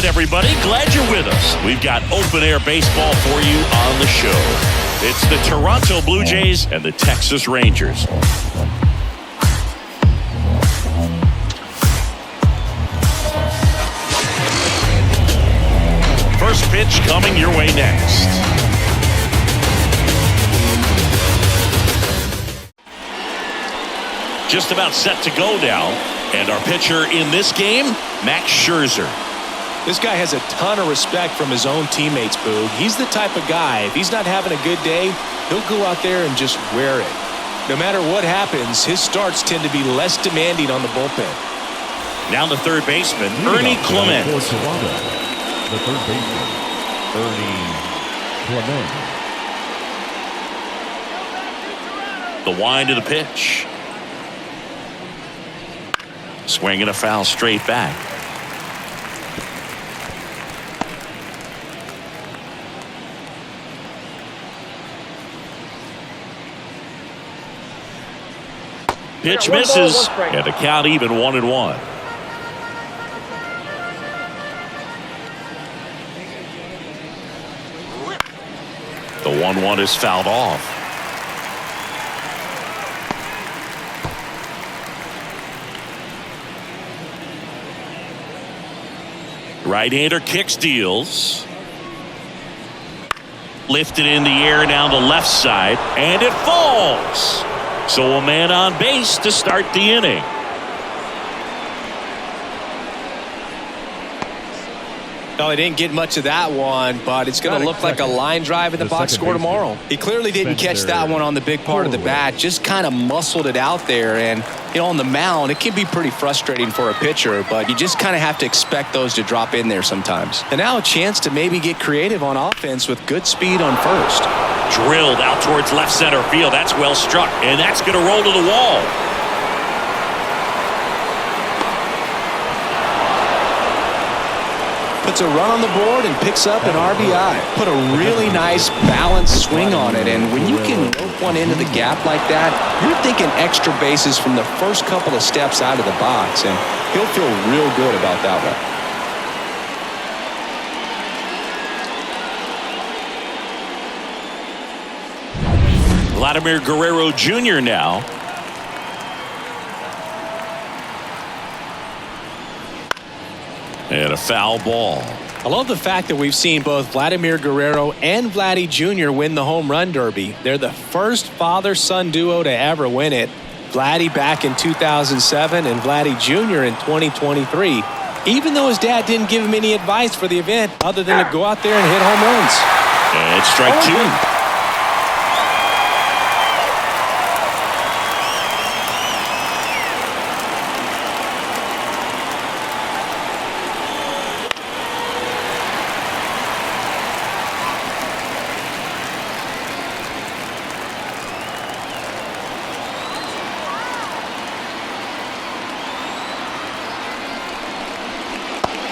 right, everybody. Glad you're with us. We've got open-air baseball for you on the show. It's the Toronto Blue Jays and the Texas Rangers. First pitch coming your way next. Just about set to go now. And our pitcher in this game, Max Scherzer. This guy has a ton of respect from his own teammates, Boog. He's the type of guy, if he's not having a good day, he'll go out there and just wear it. No matter what happens, his starts tend to be less demanding on the bullpen. Now the third baseman, Ernie Clement. For Toronto, the third baseman, Ernie Clement. The wind of the pitch. Swinging a foul straight back. Pitch misses, and the count even 1-1. The 1-1 is fouled off. Right-hander kicks, deals. Lifted in the air down the left side, and it falls. So a man on base to start the inning. No, he didn't get much of that one, but it's going to look like a line drive in the box score tomorrow. He clearly didn't catch that one on the big part of the bat, just kind of muscled it out there. And, you know, on the mound, it can be pretty frustrating for a pitcher, but you just kind of have to expect those to drop in there sometimes. And now a chance to maybe get creative on offense with good speed on first. Drilled out towards left center field. That's well struck, and that's going to roll to the wall. Puts a run on the board and picks up an RBI. Put a really nice balanced swing on it, and when you can rope one into the gap like that, you're thinking extra bases from the first couple of steps out of the box, and he'll feel real good about that one. Vladimir Guerrero Jr. now. And a foul ball. I love the fact that we've seen both Vladimir Guerrero and Vladdy Jr. win the home run derby. They're the first father-son duo to ever win it. Vladdy back in 2007 and Vladdy Jr. in 2023. Even though his dad didn't give him any advice for the event other than to go out there and hit home runs. And it's strike two.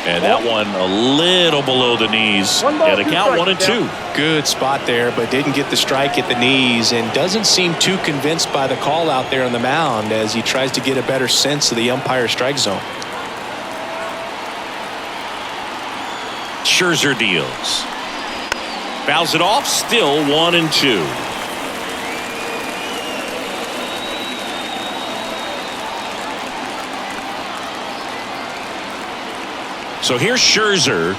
And that one a little below the knees. And a count 1-2. Good spot there, but didn't get the strike at the knees and doesn't seem too convinced by the call out there on the mound as he tries to get a better sense of the umpire strike zone. Scherzer deals. Fouls it off, still 1-2. So here's Scherzer.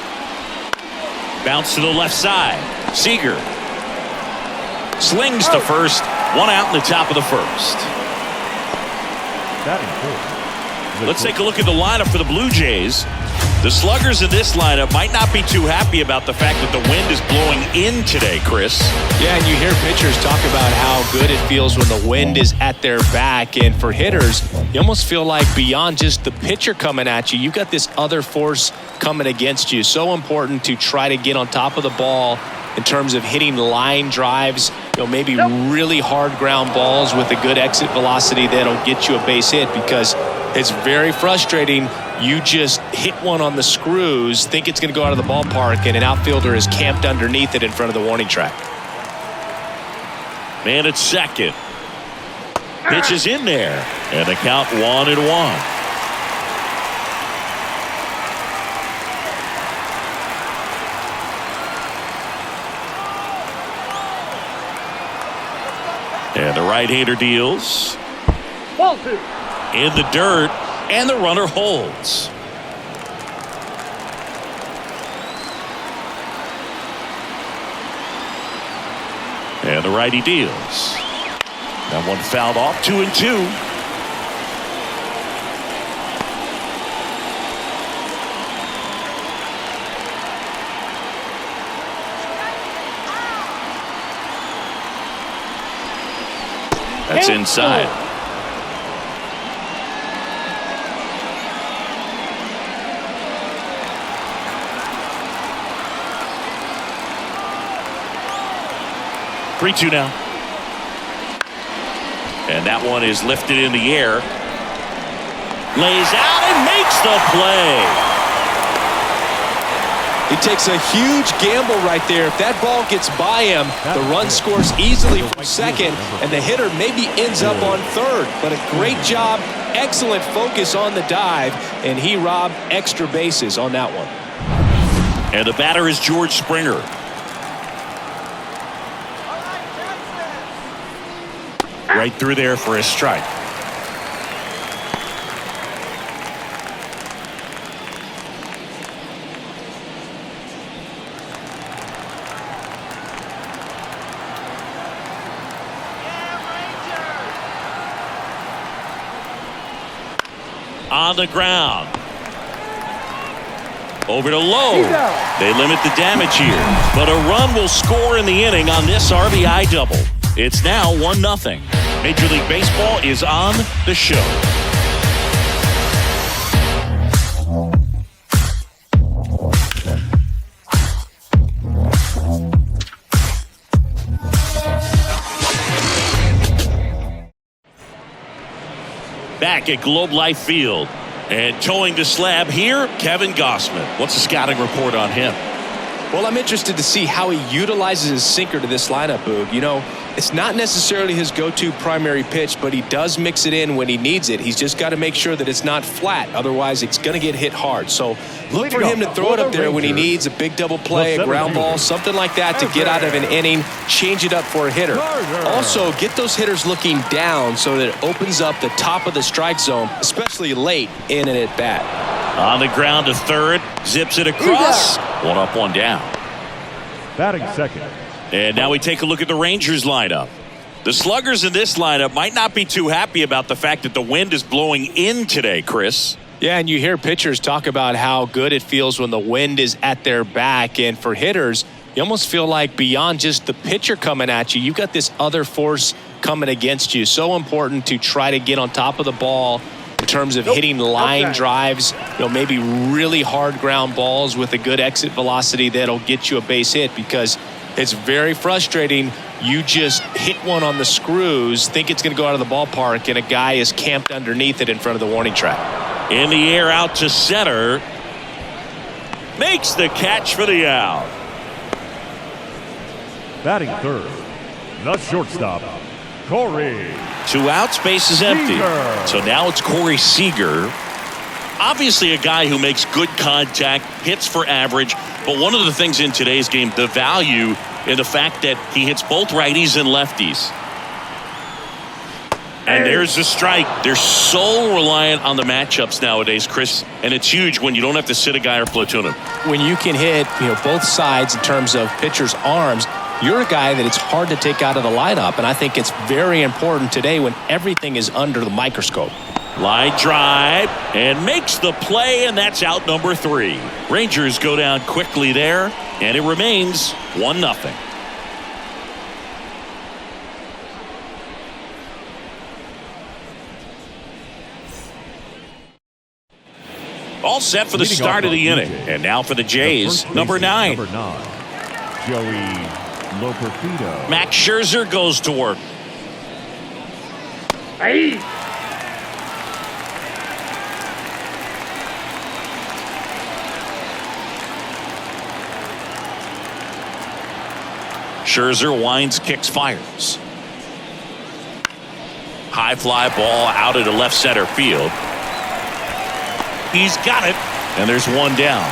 Bounce to the left side. Seager slings to first. One out in the top of the first. Let's take a look at the lineup for the Blue Jays. The sluggers in this lineup might not be too happy about the fact that the wind is blowing in today, Chris. Yeah, and you hear pitchers talk about how good it feels when the wind is at their back. And for hitters, you almost feel like beyond just the pitcher coming at you, you've got this other force coming against you. So important to try to get on top of the ball in terms of hitting line drives, you know, maybe really hard ground balls with a good exit velocity that'll get you a base hit, because it's very frustrating. You just hit one on the screws, think it's going to go out of the ballpark, and an outfielder is camped underneath it in front of the warning track. Man at second. Pitch is in there, and the count 1-1. And the right-hander deals. Ball 2. In the dirt, and the runner holds. And the righty deals. That one fouled off, 2-2. That's inside. Three-two now. And that one is lifted in the air. Lays out and makes the play. He takes a huge gamble right there. If that ball gets by him, the run scores easily from second, and the hitter maybe ends up on third. But a great job, excellent focus on the dive, and he robbed extra bases on that one. And the batter is George Springer. Right through there for a strike. On the ground. Over to Lowe. They limit the damage here, but a run will score in the inning on this RBI double. It's now 1-0. Major League Baseball is on the show. Back at Globe Life Field. And towing the slab here, Kevin Gausman. What's the scouting report on him? Well, I'm interested to see how he utilizes his sinker to this lineup, Boog. You know, it's not necessarily his go-to primary pitch, but he does mix it in when he needs it. He's just got to make sure that it's not flat. Otherwise, it's going to get hit hard. So look for him to throw it up there when he needs a big double play, a ground ball, something like that to get out of an inning, change it up for a hitter. Also, get those hitters looking down so that it opens up the top of the strike zone, especially late in an at-bat. On the ground to third, zips it across. One up, one down. Batting second. And now we take a look at the Rangers lineup. The sluggers in this lineup might not be too happy about the fact that the wind is blowing in today, Chris. Yeah, and you hear pitchers talk about how good it feels when the wind is at their back. And for hitters, you almost feel like beyond just the pitcher coming at you, you've got this other force coming against you. So important to try to get on top of the ball in terms of hitting line drives, maybe really hard ground balls with a good exit velocity that'll get you a base hit, because it's very frustrating. You just hit one on the screws, think it's going to go out of the ballpark, and a guy is camped underneath it in front of the warning track. In the air out to center. Makes the catch for the out. Batting third, the shortstop, Corey. 2 outs, base is empty. So now it's Corey Seager. Obviously a guy who makes good contact, hits for average, but one of the things in today's game, the value in the fact that he hits both righties and lefties. And there's the strike. They're so reliant on the matchups nowadays, Chris, and it's huge when you don't have to sit a guy or platoon him. When you can hit, both sides in terms of pitchers' arms, you're a guy that it's hard to take out of the lineup, and I think it's very important today when everything is under the microscope. Line drive and makes the play, and that's out number 3. Rangers go down quickly there, and it remains 1-0. All set for the start of the inning. And now for the Jays, number 9. Joey Loperfido. Max Scherzer goes to work. Hey. Scherzer winds, kicks, fires. High fly ball out into left center field. He's got it, and there's one down.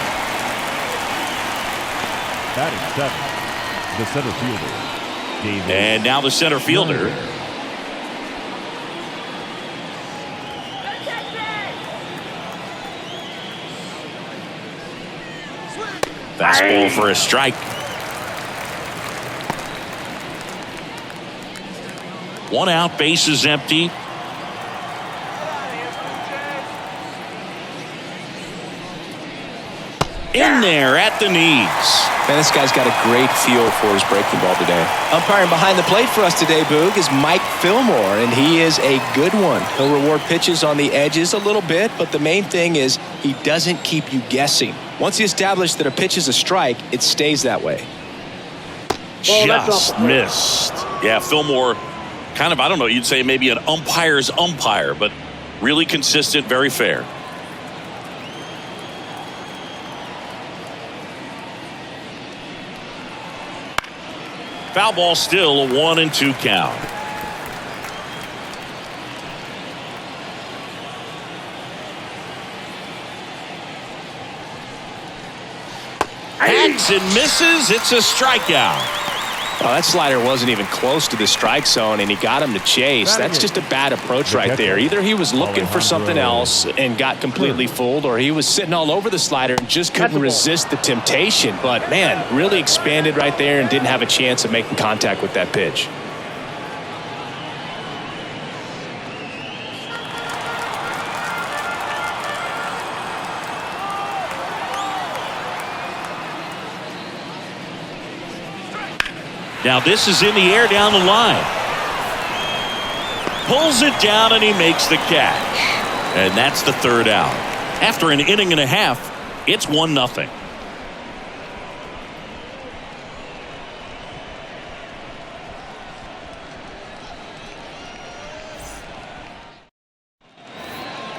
Batting seventh, the center fielder, David. And now the center fielder, Fastball for a strike. One out, bases empty. In there at the knees. Man, this guy's got a great feel for his breaking ball today. Umpiring behind the plate for us today, Boog, is Mike Fillmore, and he is a good one. He'll reward pitches on the edges a little bit, but the main thing is he doesn't keep you guessing. Once he establishes that a pitch is a strike, it stays that way. Just missed. Yeah, Fillmore, kind of, I don't know, you'd say maybe an umpire's umpire, but really consistent, very fair. Foul ball still, a 1-2 count. Hacks and misses. It's a strikeout. Oh, that slider wasn't even close to the strike zone, and he got him to chase. That's just a bad approach right there. Either he was looking for something else and got completely fooled, or he was sitting all over the slider and just couldn't resist the temptation. But, man, really expanded right there and didn't have a chance of making contact with that pitch. Now this is in the air down the line. Pulls it down and he makes the catch. And that's the third out. After an inning and a half, it's 1-0.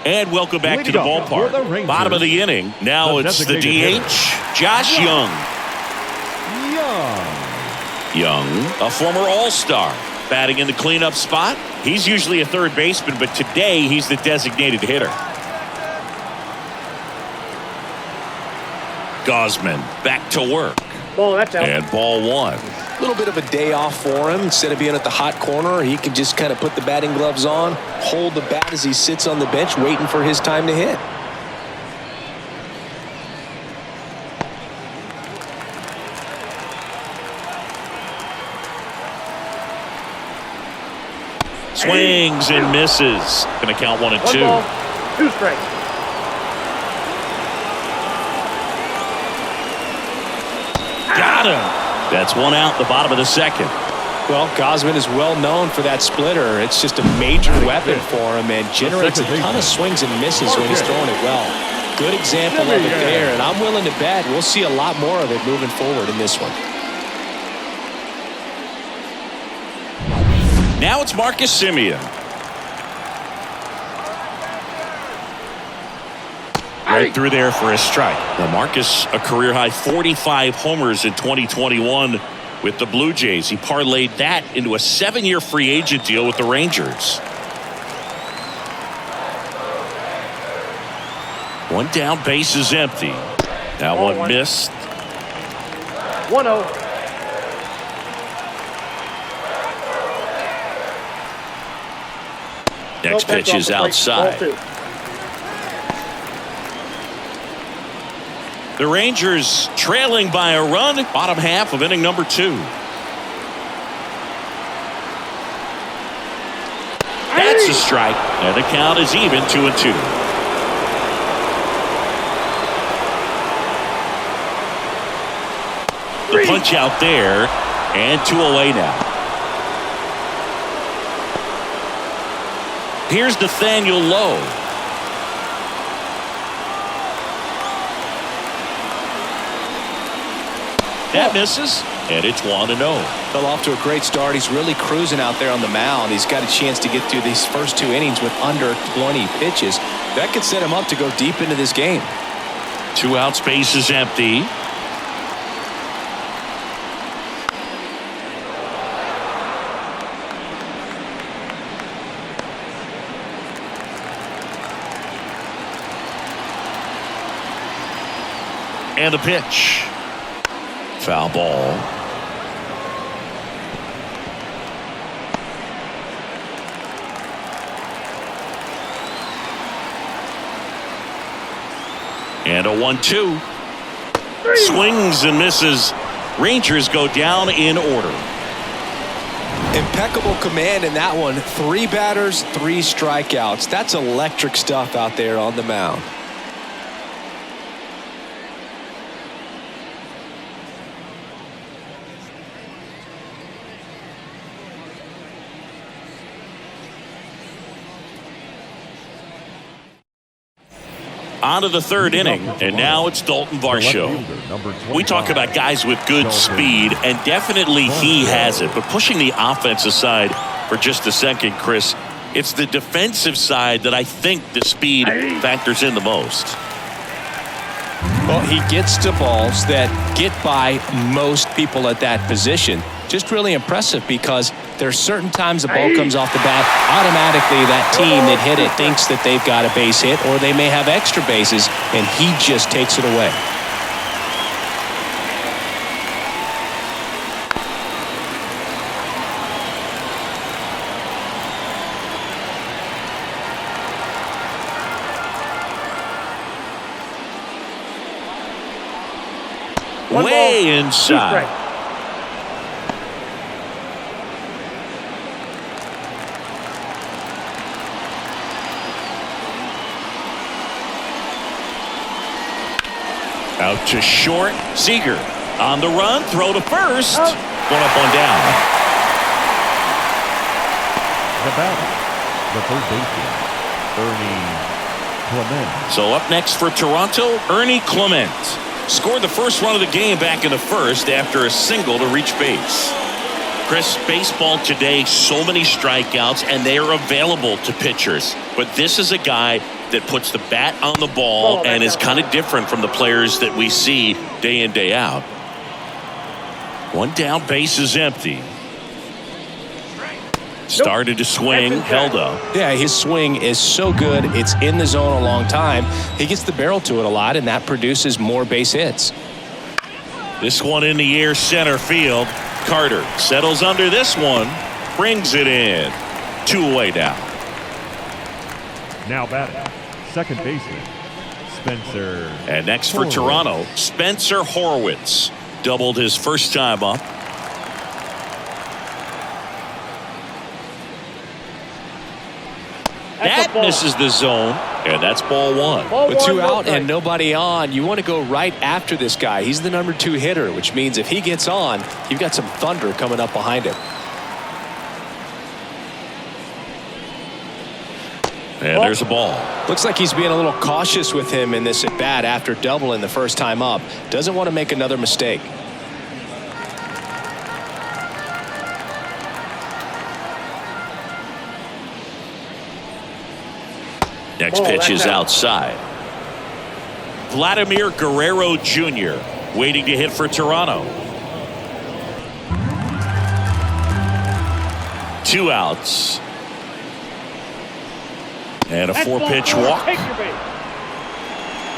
And welcome back to the ballpark. Bottom of the inning. Now it's the DH, Josh Young. Young, a former All-Star, batting in the cleanup spot. He's usually a third baseman, but today he's the designated hitter. Gausman back to work. That's out. And ball one. A little bit of a day off for him. Instead of being at the hot corner, he can just kind of put the batting gloves on, hold the bat as he sits on the bench waiting for his time to hit. Swings and misses. Going to count 1-2. 2 strikes. Got him. That's 1 out, the bottom of the second. Well, Gausman is well known for that splitter. It's just a major weapon for him and generates a ton of swings and misses when he's throwing it well. Good example of it there, and I'm willing to bet we'll see a lot more of it moving forward in this one. Now it's Marcus Semien. Right through there for a strike. Now Marcus, a career-high 45 homers in 2021 with the Blue Jays. He parlayed that into a 7-year free agent deal with the Rangers. One down, base is empty. Now one missed. 1-0. Next pitch is outside. The Rangers trailing by a run, bottom half of inning number 2. That's a strike, and the count is even 2-2. The punch out there, and 2 away now. Here's Nathaniel Lowe. That misses, and it's 1-0. Fell off to a great start. He's really cruising out there on the mound. He's got a chance to get through these first 2 innings with under 20 pitches. That could set him up to go deep into this game. 2 outs, base is empty. And a pitch. Foul ball. And a 1-2. Swings and misses. Rangers go down in order. Impeccable command in that one. 3 batters, 3 strikeouts. That's electric stuff out there on the mound. On to the 3rd inning, and now it's Dalton Varsho. We talk about guys with good speed, and definitely he has it. But pushing the offense aside for just a second, Chris, it's the defensive side that I think the speed factors in the most. Well, he gets to balls that get by most people at that position. Just really impressive because there's certain times the ball comes off the bat, automatically that team that hit it thinks that they've got a base hit or they may have extra bases, and he just takes it away. Way inside. Out to short. Seager on the run. Throw to first. One up, one down. The batter, the third baseman, Ernie Clement. So up next for Toronto, Ernie Clement. Scored the first run of the game back in the first after a single to reach base. Chris, baseball today, so many strikeouts, and they are available to pitchers. But this is a guy that puts the bat on the ball and is kind of different from the players that we see day in, day out. One down, base is empty. Started to swing, held up. Yeah, his swing is so good. It's in the zone a long time. He gets the barrel to it a lot, and that produces more base hits. This one in the air, center field. Carter settles under this one, brings it in. 2 away now. Now batting, second baseman, Spencer. And next for Toronto, Spencer Horwitz. Doubled his first time up. That misses the zone, and that's ball 1. With 2 out and nobody on, you want to go right after this guy. He's the number 2 hitter, which means if he gets on, you've got some thunder coming up behind him. And there's a ball. Looks like he's being a little cautious with him in this at bat after doubling the first time up. Doesn't want to make another mistake. Next pitch is outside. Vladimir Guerrero Jr. waiting to hit for Toronto. 2 outs. And a 4-pitch walk.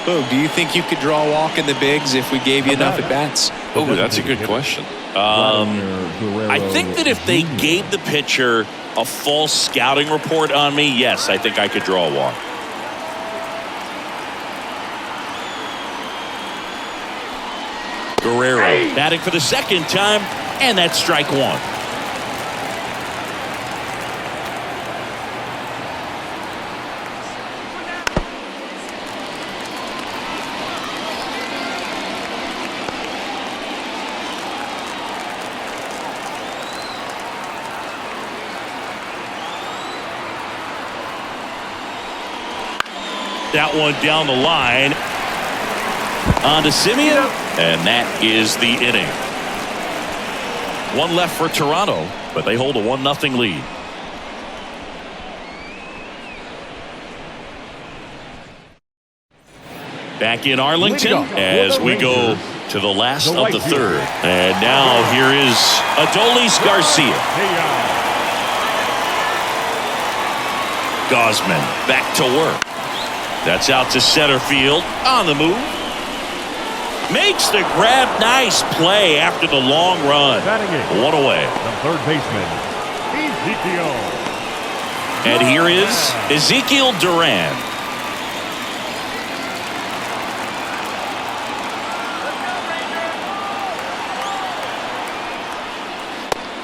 Boog, do you think you could draw a walk in the bigs if we gave you enough at bats? Oh, that's a good question. I think that if they gave the pitcher a false scouting report on me, yes, I think I could draw a walk. Guerrero batting for the second time, and that's strike 1. That one down the line. On to Semien, and that is the inning. 1 left for Toronto, but they hold a 1-0 lead. Back in Arlington as we go to the last of the 3rd. And now here is Adolis Garcia. Gausman back to work. That's out to center field. On the move. Makes the grab. Nice play after the long run. 1 away. The third baseman, Ezekiel. And here is Ezekiel Duran.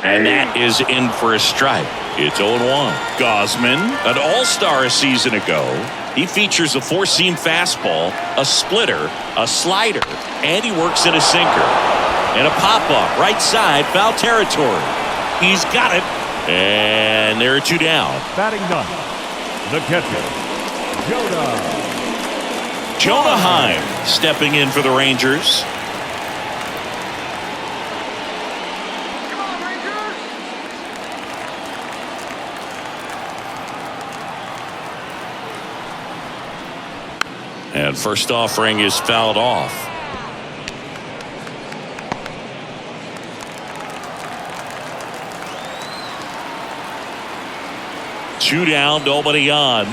And that is in for a strike. It's 0-1. Gausman, an all-star a season ago. He features a four-seam fastball, a splitter, a slider, and he works in a sinker. And a pop-up, right side, foul territory. He's got it. And there are two down. Batting ninth, the catcher, Jonah Heim stepping in for the Rangers. And first offering is fouled off. Two down, nobody on.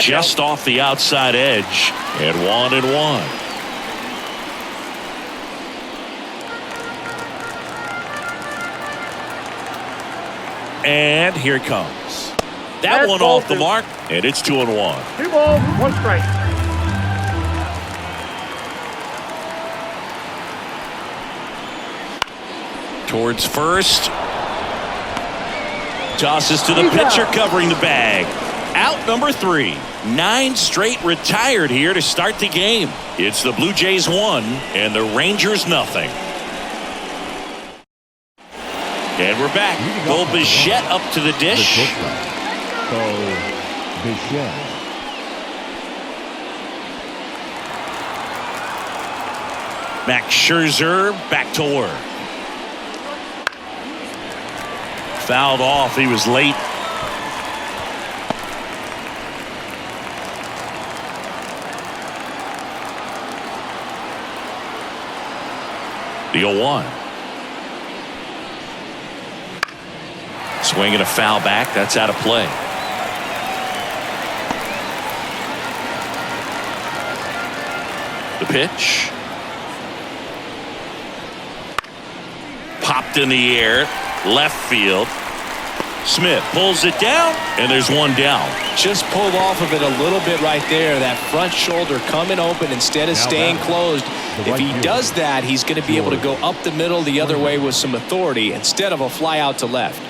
Just off the outside edge. And 1-1. And here it comes. That one off the mark, and it's 2-1. 2 balls, 1 strike. Towards first. Tosses to the pitcher, covering the bag. Out number 3. 9 straight retired here to start the game. It's the Blue Jays 1 and the Rangers nothing. And we're back. Bo Bichette up to the dish. Max Scherzer back to work. Fouled off. He was late. The 0-1. Swinging a foul back. That's out of play. The pitch. Popped in the air. Left field. Smith pulls it down, and there's one down. Just pulled off of it a little bit right there. That front shoulder coming open instead of staying closed. If he does that, he's going to be able to go up the middle the other way with some authority instead of a fly out to left.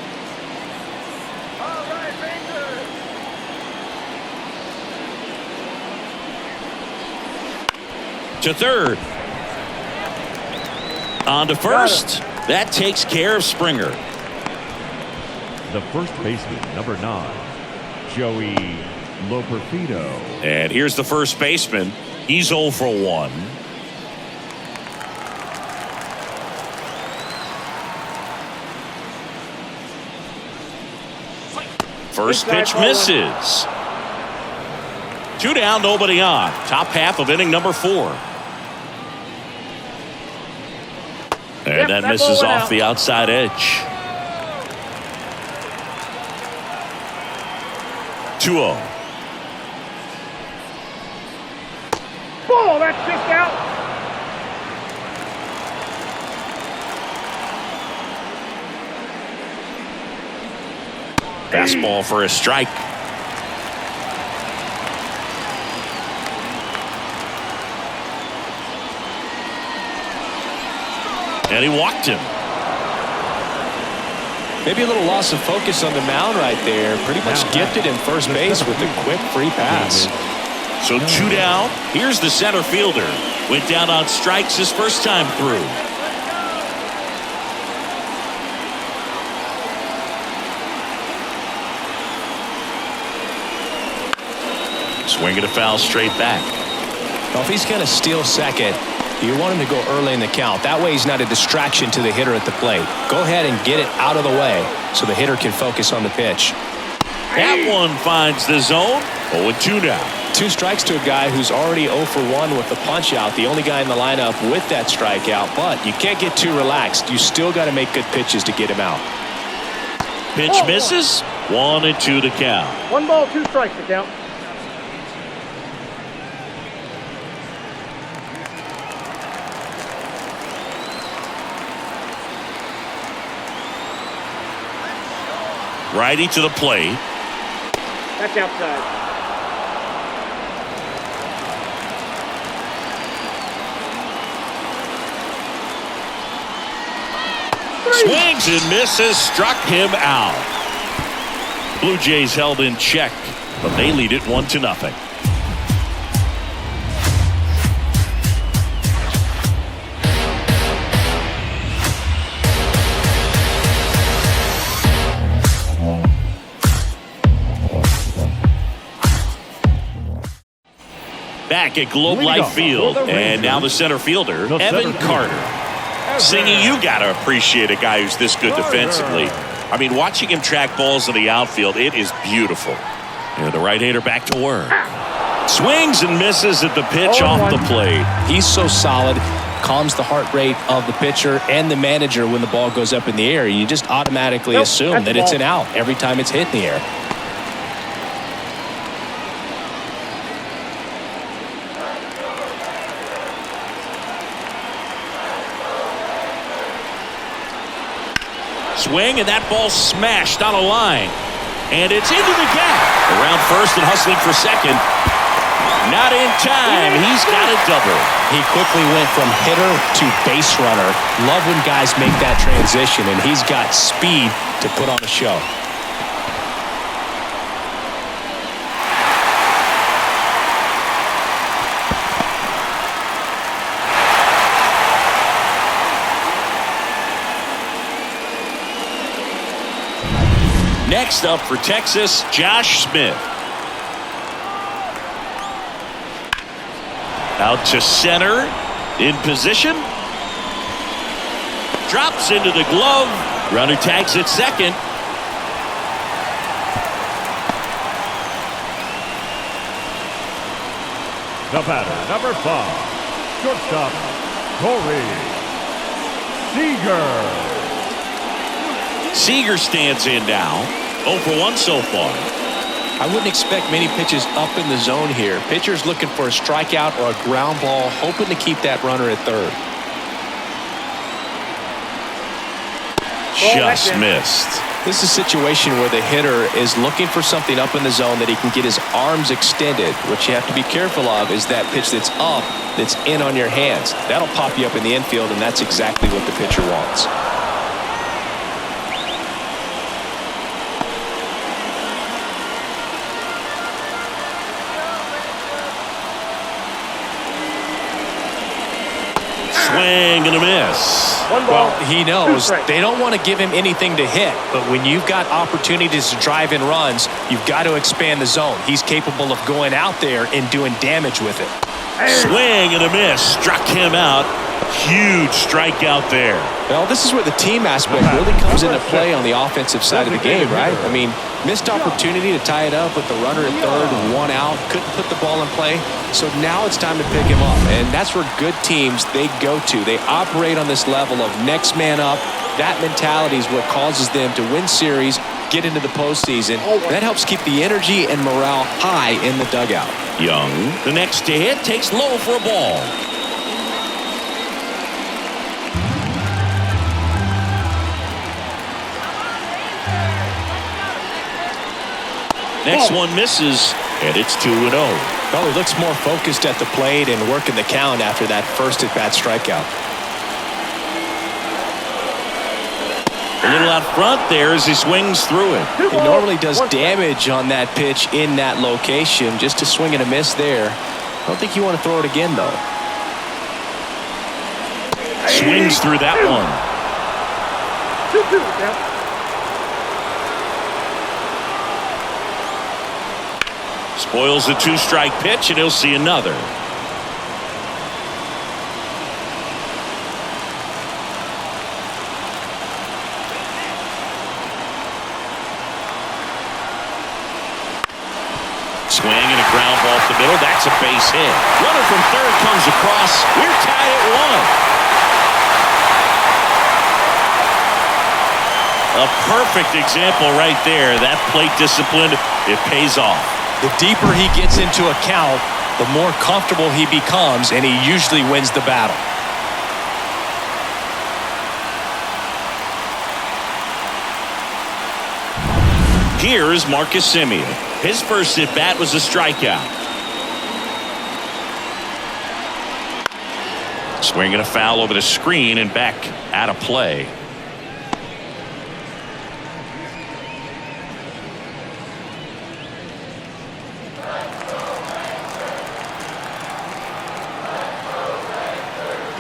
To third. On to first. That takes care of Springer. The first baseman, number 9, Joey Loperfido. And here's the first baseman. He's 0 for 1. First pitch misses. 2 down, nobody on. Top half of inning number 4. And that misses off the outside edge. 2-0. Ball, that's just out. Fastball for a strike. And he walked him. Maybe a little loss of focus on the mound right there. Pretty much gifted in first base with a quick free pass. So 2 down. Here's the center fielder. Went down on strikes his first time through. Swinging a foul straight back. Well, if he's going to steal second, you want him to go early in the count. That way he's not a distraction to the hitter at the plate. Go ahead and get it out of the way so the hitter can focus on the pitch. That one finds the zone. 0-2 now. 2 strikes to a guy who's already 0 for 1 with the punch out. The only guy in the lineup with that strikeout. But you can't get too relaxed. You still got to make good pitches to get him out. Pitch misses. 1-2 to count. 1 ball, 2 strikes to count. Righty to the plate. That's outside. Swings and misses, struck him out. Blue Jays held in check, but they lead it 1-0. Back at Globe Life Field, and now the center fielder, Evan Carter. Singing, you got to appreciate a guy who's this good defensively. I mean, watching him track balls in the outfield, it is beautiful. And the right-hander back to work. Swings and misses at the pitch off the plate. He's so solid, calms the heart rate of the pitcher and the manager when the ball goes up in the air. You just automatically assume that it's an out every time it's hit in the air. Swing, and that ball smashed on a line. And it's into the gap. Around first and hustling for second. Not in time. He's got a double. He quickly went from hitter to base runner. Love when guys make that transition, and he's got speed to put on a show. Next up for Texas, Josh Smith. Out to center, in position. Drops into the glove. Runner tags at second. The batter, number 5, shortstop, Corey Seager. Seager stands in now. 0 for 1 so far. I wouldn't expect many pitches up in the zone here. Pitcher's looking for a strikeout or a ground ball, hoping to keep that runner at third. Just missed. This is a situation where the hitter is looking for something up in the zone that he can get his arms extended. What you have to be careful of is that pitch that's up, that's in on your hands. That'll pop you up in the infield, and that's exactly what the pitcher wants. Swing and a miss. Well, he knows they don't want to give him anything to hit, but when you've got opportunities to drive in runs, you've got to expand the zone. He's capable of going out there and doing damage with it. Swing and a miss. Struck him out. Huge strikeout there. Well, this is where the team aspect really comes into play on the offensive side of the game, right? I mean, missed opportunity to tie it up with the runner at third, 1 out, couldn't put the ball in play. So now it's time to pick him up, and that's where good teams, they go to. They operate on this level of next man up. That mentality is what causes them to win series, get into the postseason. That helps keep the energy and morale high in the dugout. Young, the next to hit, takes low for a ball. Next one misses, and it's 2-0. Well, he looks more focused at the plate and working the count after that first at-bat strikeout. A little out front there as he swings through it. He normally does damage on that pitch in that location. Just to swing and a miss there. I don't think you want to throw it again, though. Swings through that one. Spoils the 2-strike pitch, and he'll see another. Swing and a ground ball up the middle. That's a base hit. Runner from third comes across. We're tied at 1. A perfect example right there. That plate discipline, it pays off. The deeper he gets into a count, the more comfortable he becomes, and he usually wins the battle. Here is Marcus Semien. His first at-bat was a strikeout. Swinging a foul over the screen and back out of play.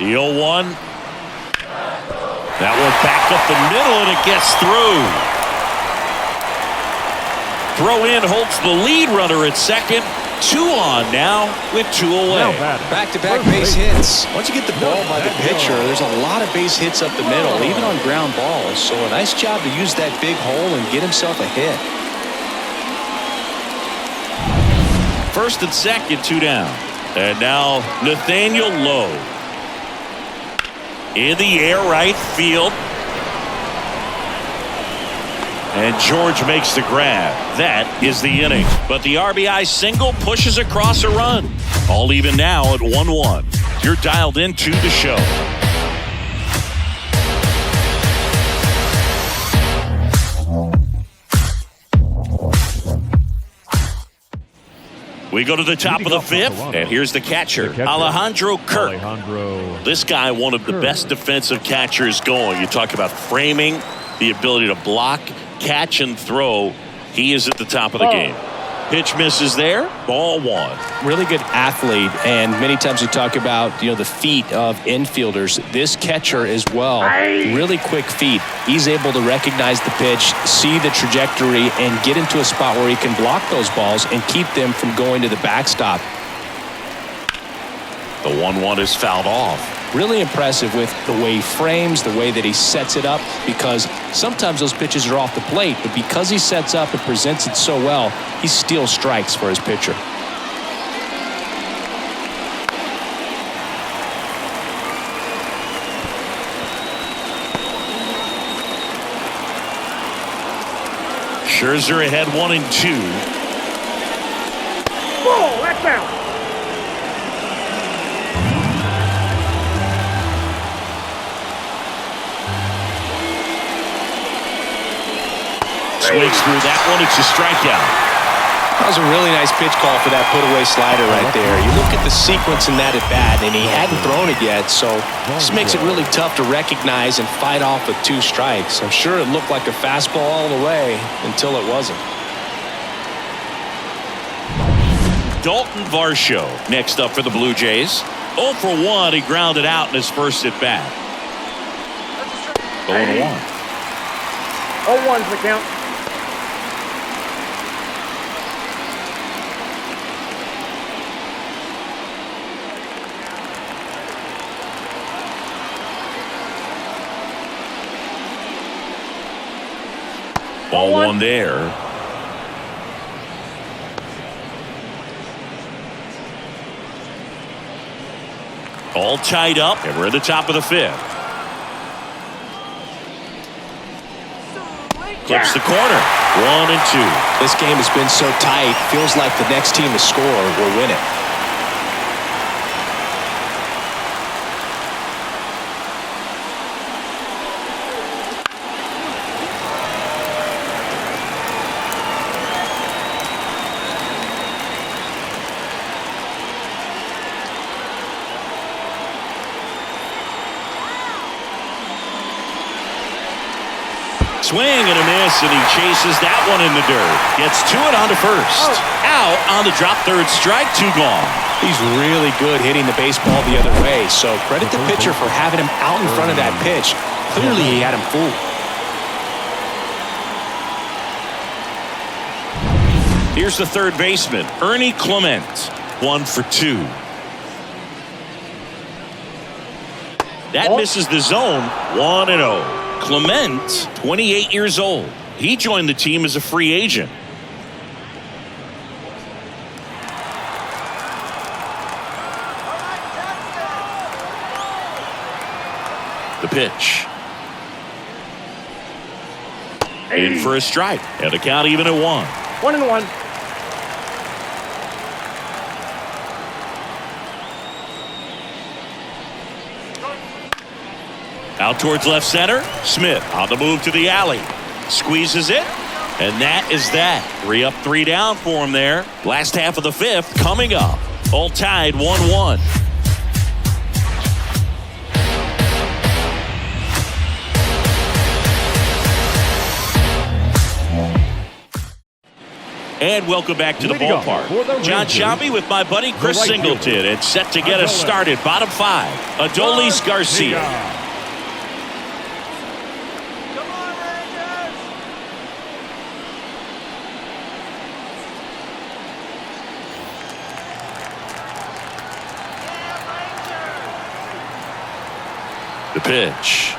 The 0-1. That one back up the middle, and it gets through. Throw in holds the lead runner at second. 2 on now with 2 away. Back-to-back base hits. Once you get the ball by the pitcher, there's a lot of base hits up the middle, even on ground balls. So a nice job to use that big hole and get himself a hit. First and second, 2 down. And now Nathaniel Lowe. In the air, right field. And George makes the grab. That is the inning. But the RBI single pushes across a run. All even now at 1-1. You're dialed into the show. We go to the top of the 5th, and here's the catcher, Alejandro Kirk. This guy, one of the best defensive catchers going. You talk about framing, the ability to block, catch, and throw. He is at the top of the game. Pitch misses there. Ball 1. Really good athlete, and many times we talk about the feet of infielders. This catcher as well, really quick feet. He's able to recognize the pitch, see the trajectory, and get into a spot where he can block those balls and keep them from going to the backstop. The 1-1 is fouled off. Really impressive with the way he frames, the way that he sets it up, because sometimes those pitches are off the plate, but because he sets up and presents it so well, he steals strikes for his pitcher. Scherzer ahead 1-2. Ball, that's out. Swings through that one. It's a strikeout. That was a really nice pitch call for that put-away slider right there. You look at the sequence in that at-bat, and he hadn't thrown it yet, so this makes it really tough to recognize and fight off with 2 strikes. I'm sure it looked like a fastball all the way until it wasn't. Dalton Varsho next up for the Blue Jays. 0 for 1. He grounded out in his first at-bat. 0-1. 0-1's the count. Ball 1 there. All tied up, and we're at the top of the 5th. Clips the corner. 1-2. This game has been so tight. Feels like the next team to score will win it. Swing and a miss, and he chases that one in the dirt. Gets to it on to first. Out on the drop, 3rd strike, 2 gone. He's really good hitting the baseball the other way, so credit the pitcher for having him out in front of that pitch. Clearly he had him fooled. Here's the 3rd baseman, Ernie Clement. 1 for 2. That misses the zone. 1-0. Clement, 28 years old. He joined the team as a free agent. The pitch. In for a strike. And the count even at 1. 1-1. Out towards left center. Smith on the move to the alley. Squeezes it. And that is that. 3 up, 3 down for him there. Last half of the 5th coming up. All tied 1-1. And welcome back to the Leading off ballpark. for the John Rangers, Sciambi with my buddy Chris right fielder, Singleton, and set to get us started. Bottom 5, Adolis Garcia. The pitch.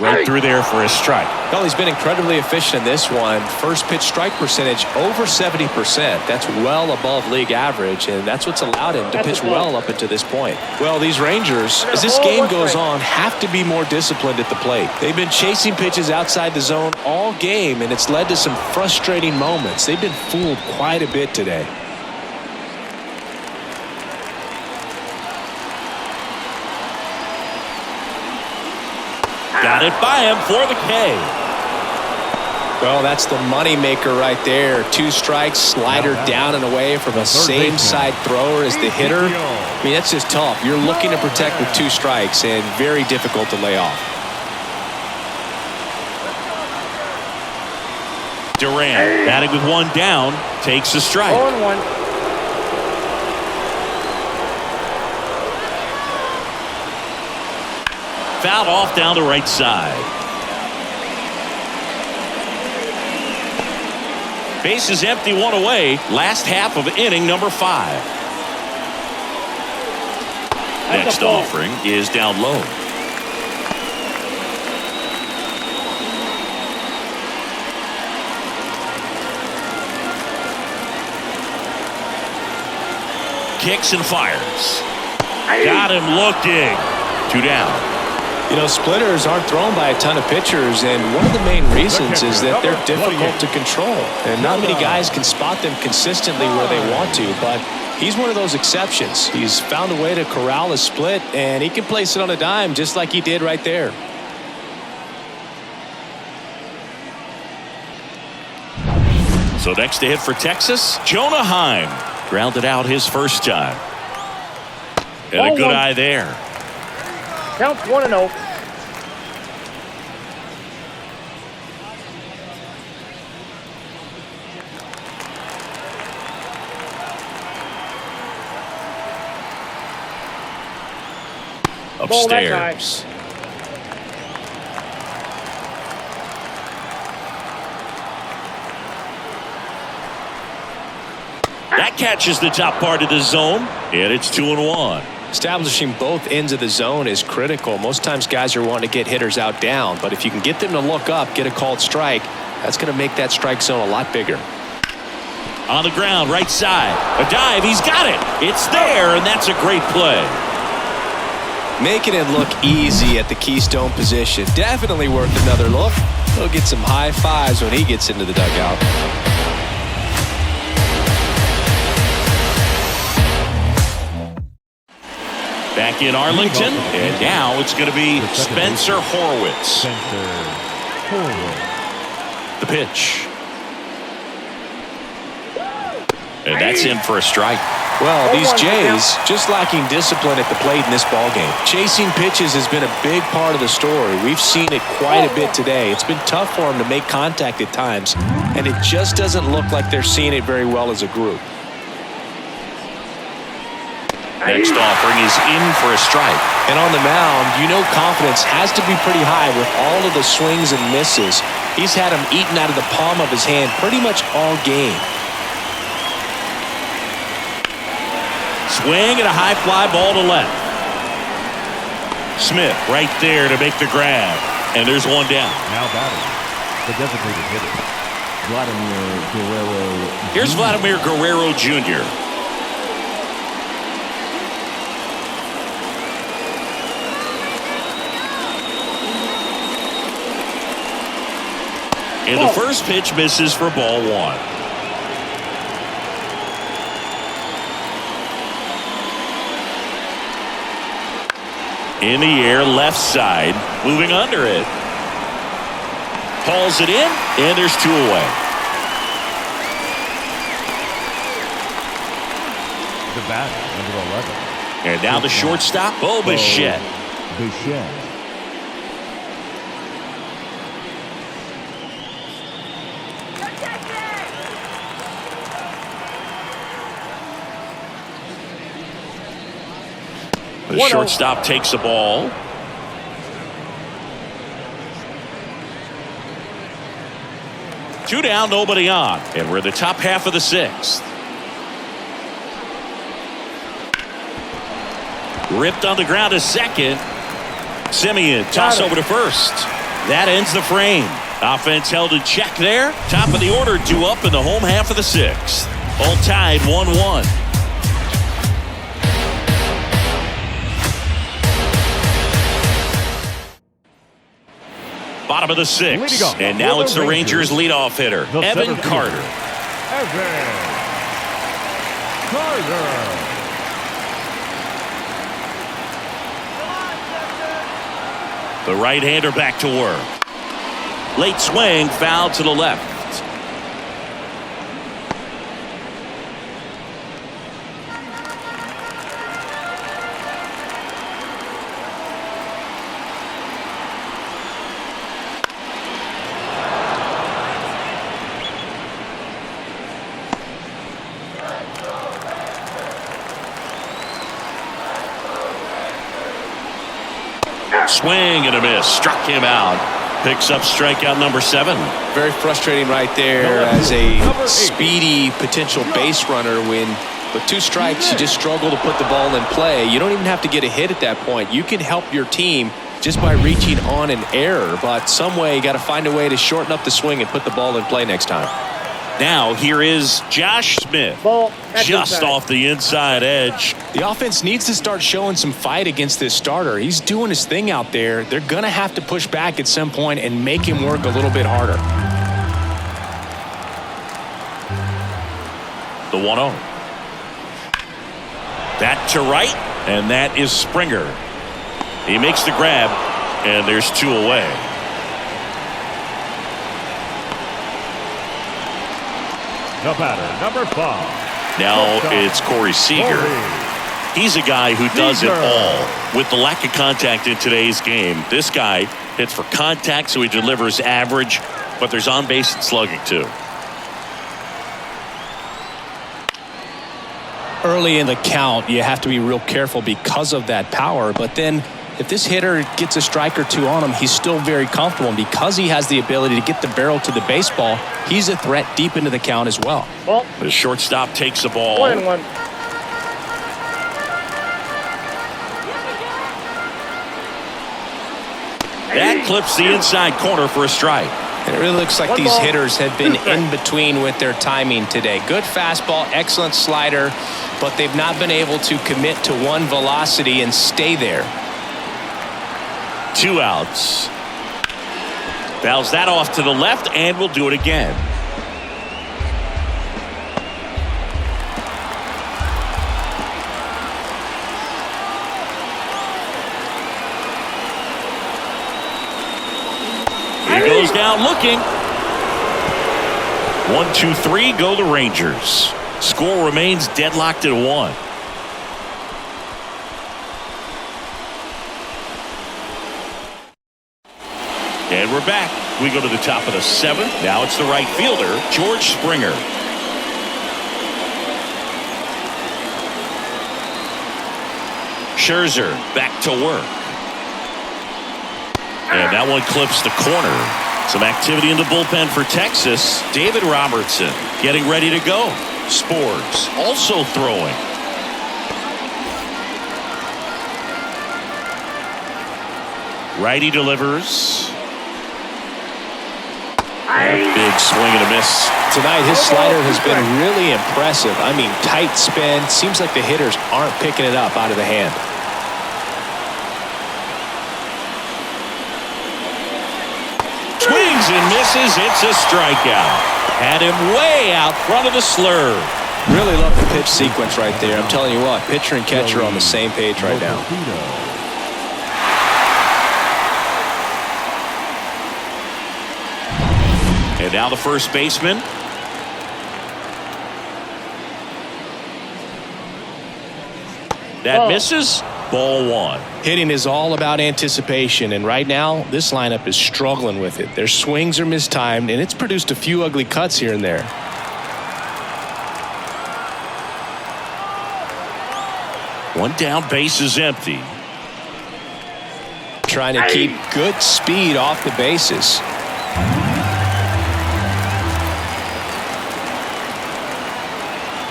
Right through there for a strike. Well, he's been incredibly efficient in this one. First pitch strike percentage over 70%. That's well above league average, and that's what's allowed him to pitch well up until this point. Well, these Rangers, as this game goes on, have to be more disciplined at the plate. They've been chasing pitches outside the zone all game, and it's led to some frustrating moments. They've been fooled quite a bit today. Got it by him for the K. Well, that's the money maker right there. 2 strikes, slider down and away from a same side thrower as the hitter. I mean, that's just tough. You're looking to protect with 2 strikes and very difficult to lay off. Duran batting with 1 down, takes a strike. 0-1. Fouled off down the right side. Base is empty, 1 away. Last half of inning number 5. Next offering is down low. Kicks and fires. Got him looking. 2 down. You know, splitters aren't thrown by a ton of pitchers, and one of the main reasons is that they're difficult to control. And not many guys can spot them consistently where they want to, but he's one of those exceptions. He's found a way to corral a split, and he can place it on a dime just like he did right there. So next to hit for Texas, Jonah Heim. Grounded out his first time. And a good eye there. Counts 1-0. Upstairs. That catches the top part of the zone, and it's 2-1. Establishing both ends of the zone is critical. Most times guys are wanting to get hitters out down, but if you can get them to look up, get a called strike, that's going to make that strike zone a lot bigger. On the ground, right side. A dive, he's got it. It's there, and that's a great play. Making it look easy at the Keystone position. Definitely worth another look. He'll get some high fives when he gets into the dugout. Back in Arlington, and now it's going to be Spencer Horwitz. The pitch. And that's in for a strike. Well, these Jays just lacking discipline at the plate in this ballgame. Chasing pitches has been a big part of the story. We've seen it quite a bit today. It's been tough for them to make contact at times, and it just doesn't look like they're seeing it very well as a group. Next offering is in for a strike. And on the mound, you know confidence has to be pretty high with all of the swings and misses. He's had them eaten out of the palm of his hand pretty much all game. Swing and a high fly ball to left. Smith right there to make the grab. And there's 1 down. Now batting, the designated hitter, Vladimir Guerrero. Here's Vladimir Guerrero Jr. And the first pitch misses for ball 1. In the air, left side, moving under it. Hauls it in, and there's 2 away. The bat, number 11. And now the shortstop, Bo Bichette. Bichette. The shortstop takes the ball. Two down, nobody on. And we're in the top half of the sixth. Ripped on the ground to second. Simeon toss over to first. That ends the frame. Offense held in check there. Top of the order, due up in the home half of the sixth. All tied 1-1. Bottom of the sixth. And now it's the Rangers leadoff hitter, Evan Carter. Evan Carter. The right-hander back to work. Late swing, foul to the left. Swing and a miss. Struck him out. Picks up strikeout number 7. Very frustrating right there as a speedy potential base runner when with 2 strikes you just struggle to put the ball in play. You don't even have to get a hit at that point. You can help your team just by reaching on an error, but some way you got to find a way to shorten up the swing and put the ball in play next time. Now here is Josh Smith. Just off the inside edge. The offense needs to start showing some fight against this starter. He's doing his thing out there. They're going to have to push back at some point and make him work a little bit harder. The 1-0. That to right, and that is Springer. He makes the grab, and there's 2 away. The batter, number 5. Now it's Corey Seager. He's a guy who does it all. With the lack of contact in today's game, this guy hits for contact, so he delivers average, but there's on-base and slugging too. Early in the count, you have to be real careful because of that power, but then if this hitter gets a strike or 2 on him, he's still very comfortable. And because he has the ability to get the barrel to the baseball, he's a threat deep into the count as well. The shortstop takes the ball. 1-1. That clips the inside corner for a strike. It really looks like these hitters have been in between with their timing today. Good fastball, excellent slider, but they've not been able to commit to one velocity and stay there. 2 outs. Fouls that off to the left, and we'll do it again. He goes down looking. 1, 2, 3, go the Rangers. Score remains deadlocked at 1. And we're back. We go to the top of the 7th. Now it's the right fielder, George Springer. Scherzer back to work. And that one clips the corner. Some activity in the bullpen for Texas. David Robertson getting ready to go. Sports also throwing. Righty delivers. Big swing and a miss. Tonight, his slider has been really impressive. I mean, tight spin. Seems like the hitters aren't picking it up out of the hand. Swings and misses. It's a strikeout. Had him way out front of the slurve. Really love the pitch sequence right there. I'm telling you what, pitcher and catcher are on the same page right now. And now the first baseman. That misses. Ball 1. Hitting is all about anticipation, and right now this lineup is struggling with it. Their swings are mistimed, and it's produced a few ugly cuts here and there. One down, base is empty. Trying to keep good speed off the bases.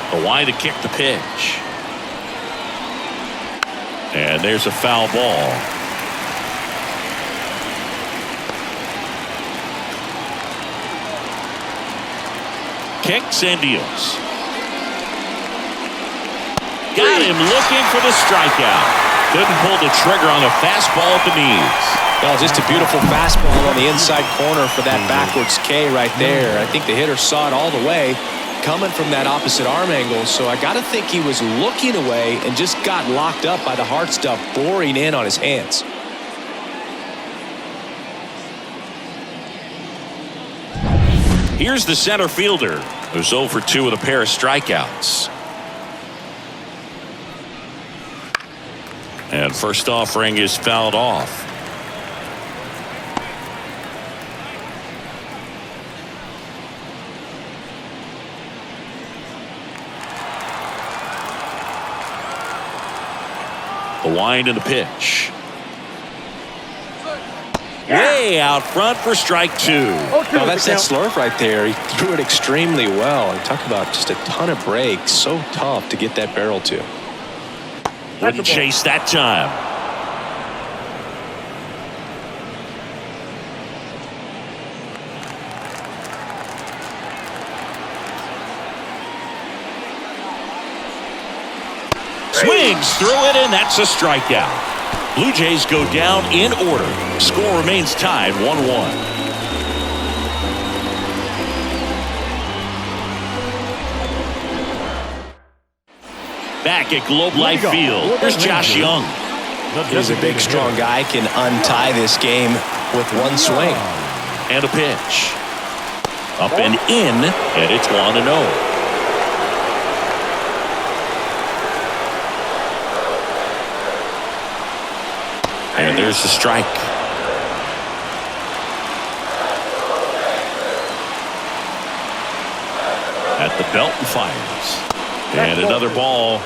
Kawhi to kick the pitch. And there's a foul ball. Kicks and deals. Got him looking for the strikeout. Couldn't pull the trigger on the fastball at the knees. Well, just a beautiful fastball on the inside corner for that backwards K right there. I think the hitter saw it all the way coming from that opposite arm angle, so I got to think he was looking away and just got locked up by the hard stuff boring in on his hands. Here's the center fielder, who's 0 for 2 with a pair of strikeouts. And first offering is fouled off. The wind and the pitch. Way out front for strike 2. Well, that's that slurve right there. He threw it extremely well. And talk about just a ton of breaks. So tough to get that barrel to. Wouldn't chase that time. Swings through it, and that's a strikeout. Blue Jays go down in order. Score remains tied 1-1. Back at Globe Life Field, here's Josh Young. He's a big, strong guy, can untie this game with one swing. And a pitch. Up and in, and it's 1-0. And there's the strike. At the belt and fires. And another ball.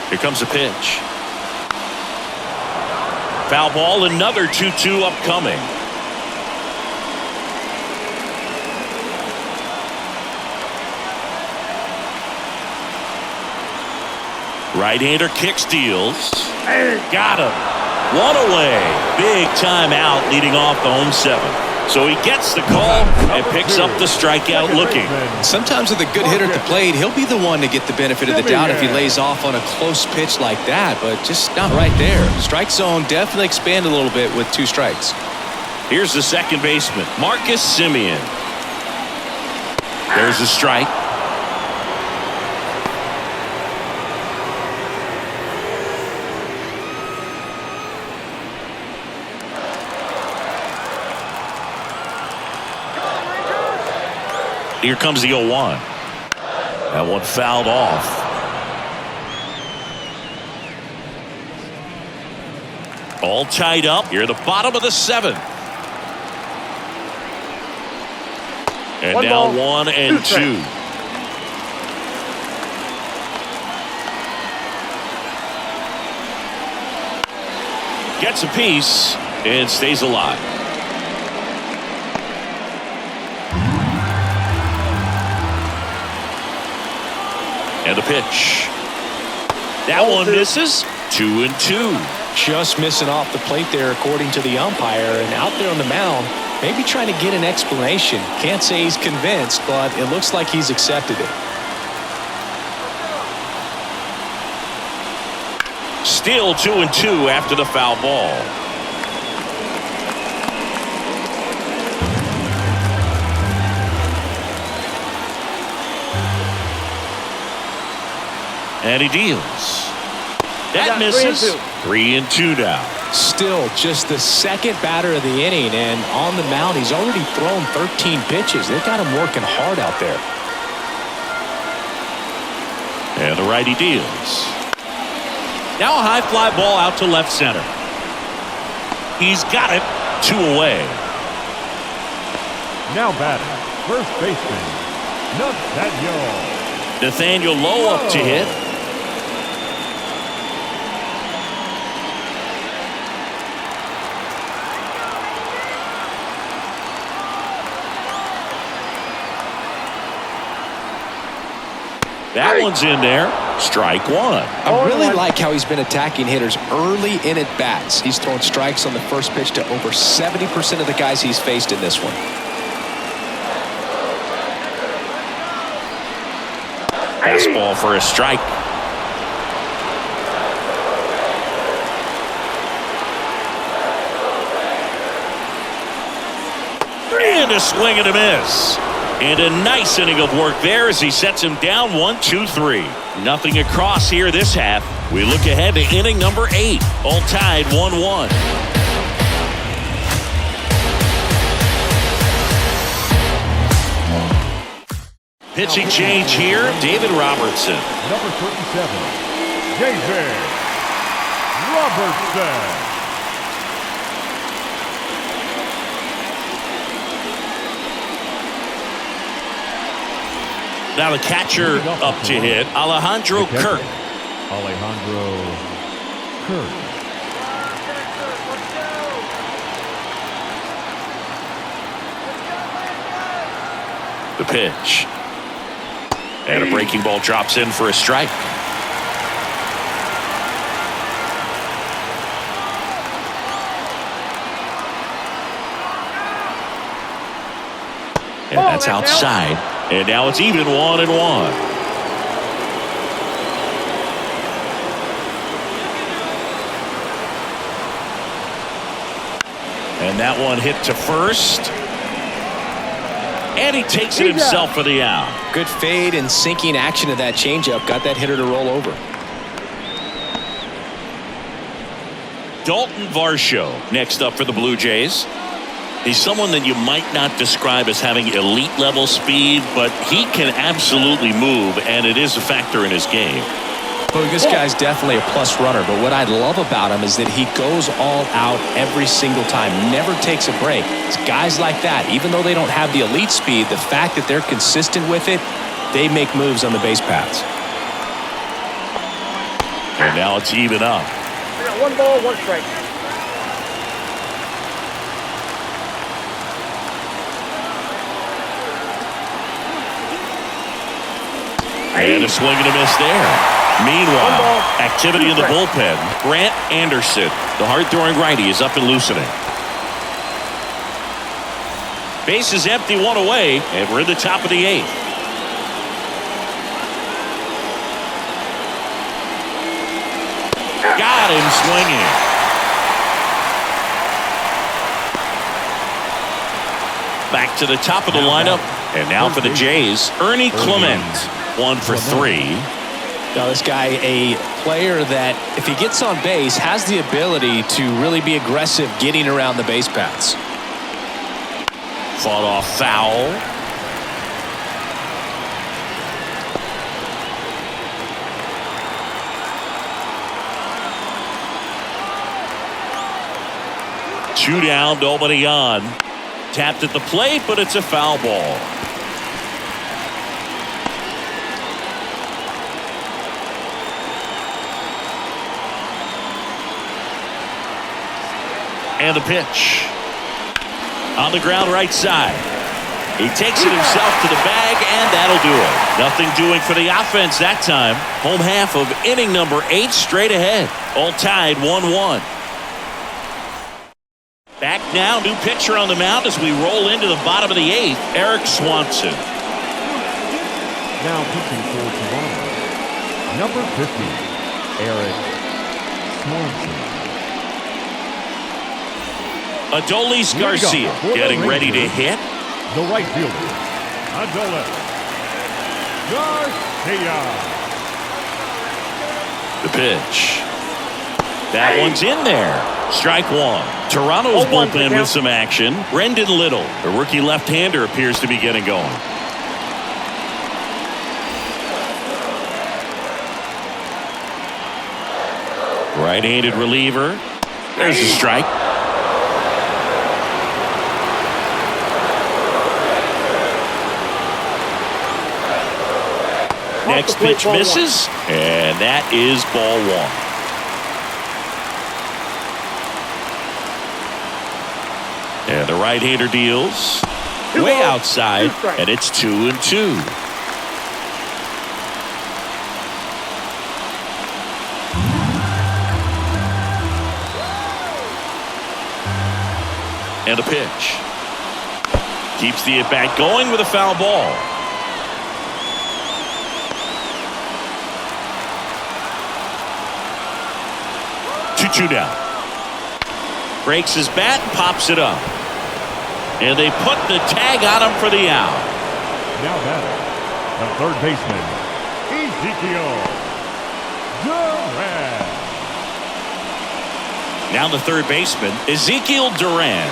Here comes a pitch. Foul ball, another 2-2 upcoming. Right-hander kicks, deals. Got him. One away. Big time out leading off the home 7. So he gets the call and picks up the strikeout looking. Sometimes with a good hitter at the plate, he'll be the one to get the benefit of the doubt if he lays off on a close pitch like that, but just not right there. Strike zone definitely expanded a little bit with 2 strikes. Here's the second baseman, Marcus Semien. There's a strike. Here comes the 0-1. That one fouled off. All tied up here at the bottom of the 7th. And One now ball, 1 and 2. Gets a piece and stays alive. And the pitch. That one misses. 2-2. Just missing off the plate there according to the umpire, and out there on the mound maybe trying to get an explanation. Can't say he's convinced, but it looks like he's accepted it. Still 2-2 after the foul ball. And he deals. That misses. 3-2 now. Still just the second batter of the inning, and on the mound he's already thrown 13 pitches. They've got him working hard out there. And the righty deals. Now a high fly ball out to left center. He's got it. 2 away. Now batting, first baseman, Nathaniel Lowe up to hit. That one's in there. Strike 1. I really like how he's been attacking hitters early in at bats. He's thrown strikes on the first pitch to over 70% of the guys he's faced in this one. Fastball for a strike. And a swing and a miss. And a nice inning of work there as he sets him down 1-2-3. Nothing across here this half. We look ahead to inning number 8. All tied 1-1. Pitching change here, David Robertson. number 37, David Robertson. Now the catcher up to hit, Alejandro Kirk. Alejandro Kirk. The pitch. And a breaking ball drops in for a strike. And that's outside. And now it's even 1-1. And that one hit to first. And he takes it himself for the out. Good fade and sinking action of that changeup got that hitter to roll over. Dalton Varsho next up for the Blue Jays. He's someone that you might not describe as having elite level speed, but he can absolutely move, and it is a factor in his game. Well, this guy's definitely a plus runner, but what I love about him is that he goes all out every single time, never takes a break. It's guys like that, even though they don't have the elite speed, the fact that they're consistent with it, they make moves on the base paths. And now it's even up. We got 1 ball, 1 strike. And a swing and a miss there. Meanwhile, activity in the bullpen. Grant Anderson, the hard-throwing righty, is up and loosening. Base is empty, 1 away, and we're in the top of the 8th. Got him swinging. Back to the top of the lineup, and now for the Jays, Ernie Clement. 1 for 3. Now this guy, a player that if he gets on base has the ability to really be aggressive getting around the base paths. Fought off foul. Two down, nobody on. Tapped at the plate, but it's a foul ball. And the pitch. On the ground right side. He takes it himself to the bag, and that'll do it. Nothing doing for the offense that time. Home half of inning number 8 straight ahead. All tied 1-1. Back now, new pitcher on the mound as we roll into the bottom of the 8th, Eric Swanson. Now pitching for Toronto, number 50, Eric Swanson. Adolis Garcia getting ready to hit. The right fielder, Adolis Garcia. The pitch. That one's in there. Strike 1. Toronto's bullpen with some action. Brendan Little, the rookie left-hander, appears to be getting going. Right-handed reliever. There's the strike. Next pitch misses, and that is ball one. And the right-hander deals way outside, and it's 2-2. And a pitch. Keeps the at-bat going with a foul ball. Two down. Breaks his bat and pops it up. And they put the tag on him for the out. Now batting, the third baseman, Ezekiel Duran. Now the third baseman, Ezekiel Duran.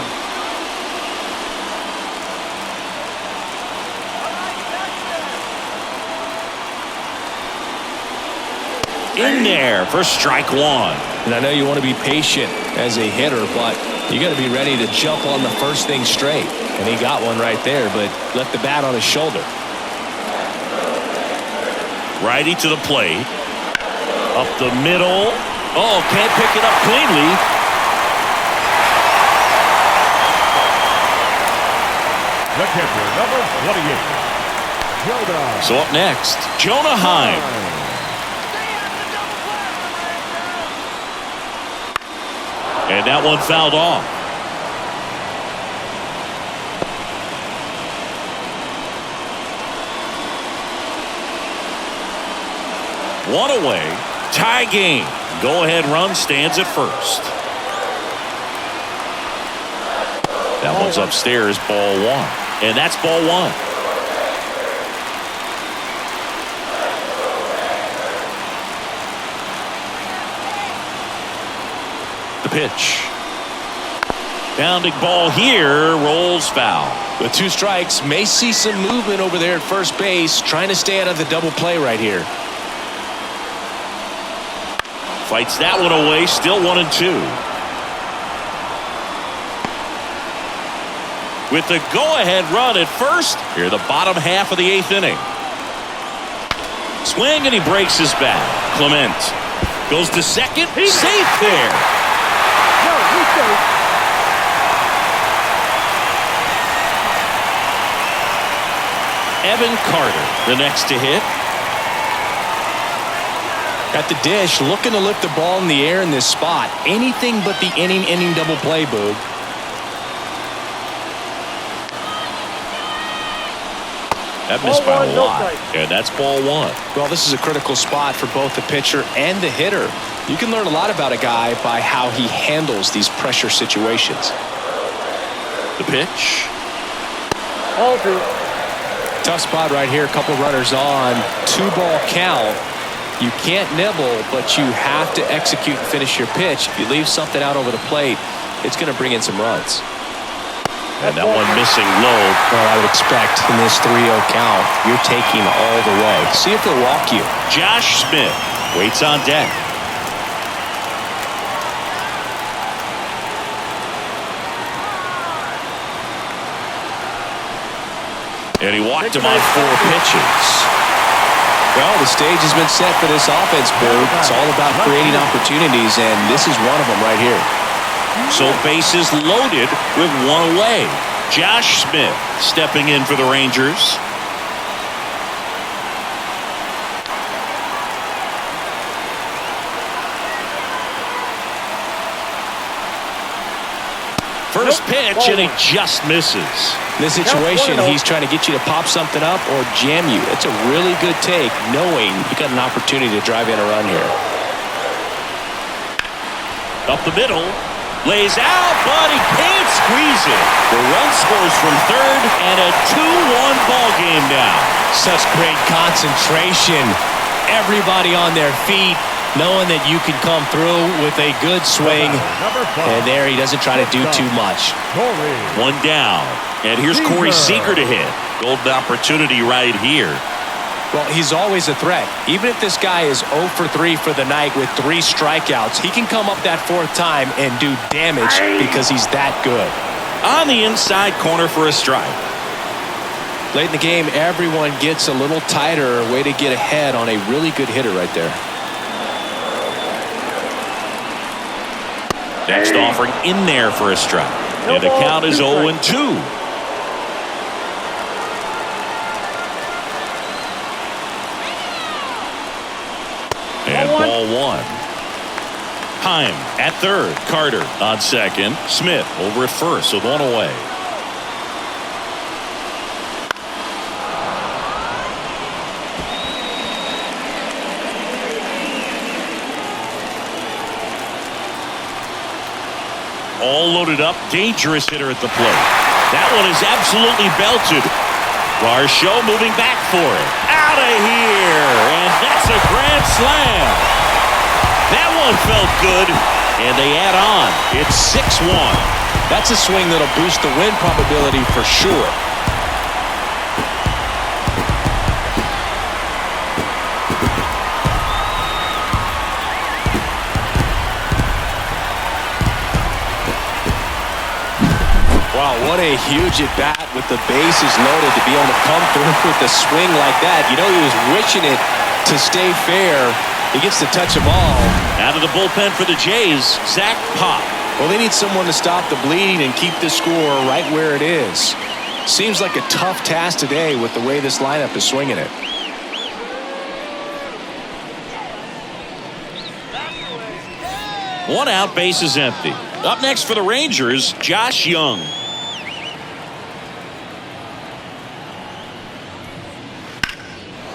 In there for strike one. And I know you want to be patient as a hitter, but you got to be ready to jump on the first thing straight. And he got one right there, but left the bat on his shoulder. Righty to the plate. Up the middle. Oh, can't pick it up cleanly. The catcher, number 28, Jonah. So up next, Jonah Heim. And that one fouled off. One away. Tie game. Go-ahead run stands at first. That one's upstairs, ball one. And that's ball one. The pitch. Bounding ball here, rolls foul. With two strikes, may see some movement over there at first base, trying to stay out of the double play right here. Fights that one away, still 1-2. With the go-ahead run at first, here the bottom half of the eighth inning. Swing and he breaks his bat. Clement goes to second, safe there. Evan Carter, the next to hit. At the dish, looking to lift the ball in the air in this spot. Anything but the inning double play, Boog. That missed by a lot, and that's ball one. Well, this is a critical spot for both the pitcher and the hitter. You can learn a lot about a guy by how he handles these pressure situations. The pitch. Ball two. Tough spot right here. A couple runners on. 2-ball count. You can't nibble, but you have to execute and finish your pitch. If you leave something out over the plate, it's going to bring in some runs. And that one missing low. Well, I would expect in this 3-0 count, you're taking all the way. See if they'll walk you. Josh Smith waits on deck. And he walked him on 4 pitches. Well, the stage has been set for this offense, Boog. It's all about creating opportunities, and this is one of them right here. So bases loaded with one away. Josh Smith stepping in for the Rangers. First pitch, and he just misses. In this situation, he's trying to get you to pop something up or jam you. It's a really good take, knowing you got an opportunity to drive in a run here. Up the middle. Lays out, but he can't squeeze it. The run scores from third, and a 2-1 ball game now. Such great concentration. Everybody on their feet, knowing that you can come through with a good swing. And there he doesn't try to do too much. One down. And here's Corey Seager to hit. Golden opportunity right here. Well, he's always a threat. Even if this guy is 0 for 3 for the night with 3 strikeouts, he can come up that 4th time and do damage because he's that good. On the inside corner for a strike. Late in the game, everyone gets a little tighter. Way to get ahead on a really good hitter right there. Next offering in there for a strike. And the count is 0-2. And ball 1. Heim at third. Carter on second. Smith over at first with 1 away. All loaded up. Dangerous hitter at the plate. That one is absolutely belted. Varsho moving back for it. Out of here. And that's a grand slam. That one felt good. And they add on. It's 6-1. That's a swing that'll boost the win probability for sure. Wow, what a huge at-bat with the bases loaded to be able to come through with a swing like that. You know, he was wishing it to stay fair. He gets to touch a ball. Out of the bullpen for the Jays, Zach Pop. Well, they need someone to stop the bleeding and keep the score right where it is. Seems like a tough task today with the way this lineup is swinging it. One out, base is empty. Up next for the Rangers, Josh Young.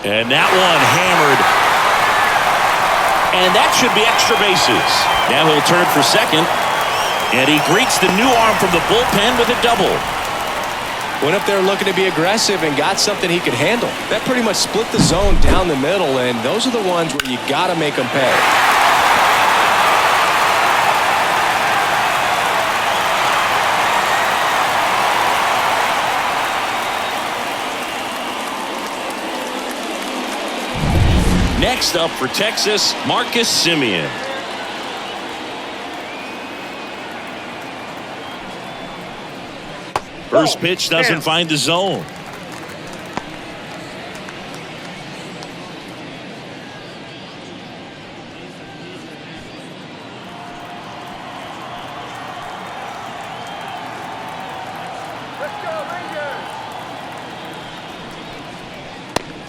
And that one hammered. And that should be extra bases. Now he'll turn for second. And he greets the new arm from the bullpen with a double. Went up there looking to be aggressive and got something he could handle. That pretty much split the zone down the middle, and those are the ones where you got to make them pay. Next up for Texas, Marcus Semien. First pitch doesn't find the zone.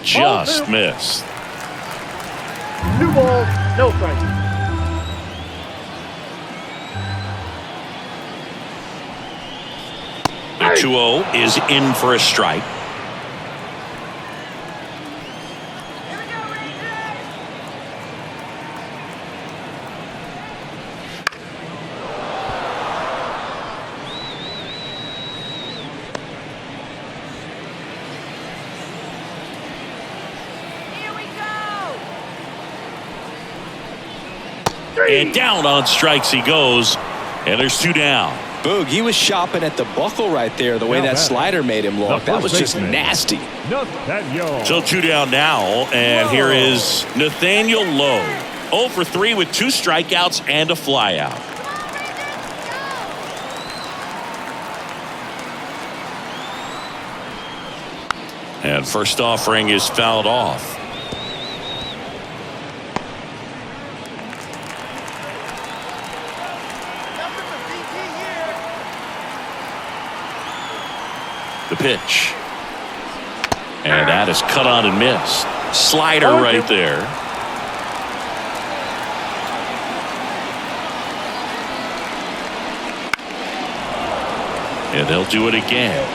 Just missed. New ball, no strike. The 2-0 is in for a strike. And down on strikes he goes. And there's 2 down. Boog, he was shopping at the buckle right there, the way that slider made him look. That was just nasty. So 2 down now. And here is Nathaniel Lowe. 0 for 3 with 2 strikeouts and a flyout. And first offering is fouled off. The pitch. And that is cut on and missed. Slider right there. And they'll do it again.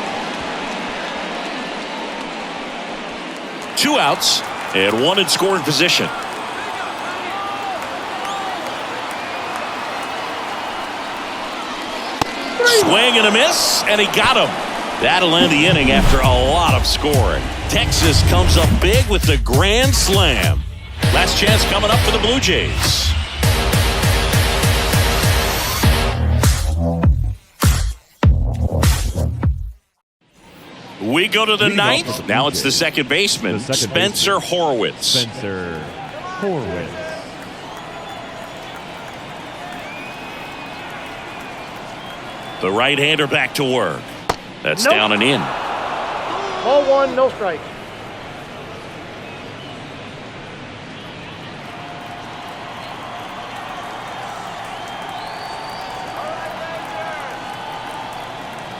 2 outs and 1 in scoring position. Swing and a miss, and he got him. That'll end the inning after a lot of scoring. Texas comes up big with the grand slam. Last chance coming up for the Blue Jays. We go to the Leading off ninth. for the Now Blue it's the Jays. second baseman, The second Spencer baseman, Horwitz. Spencer Horwitz. The right-hander back to work. That's Nope. down and in. Ball one, no strike.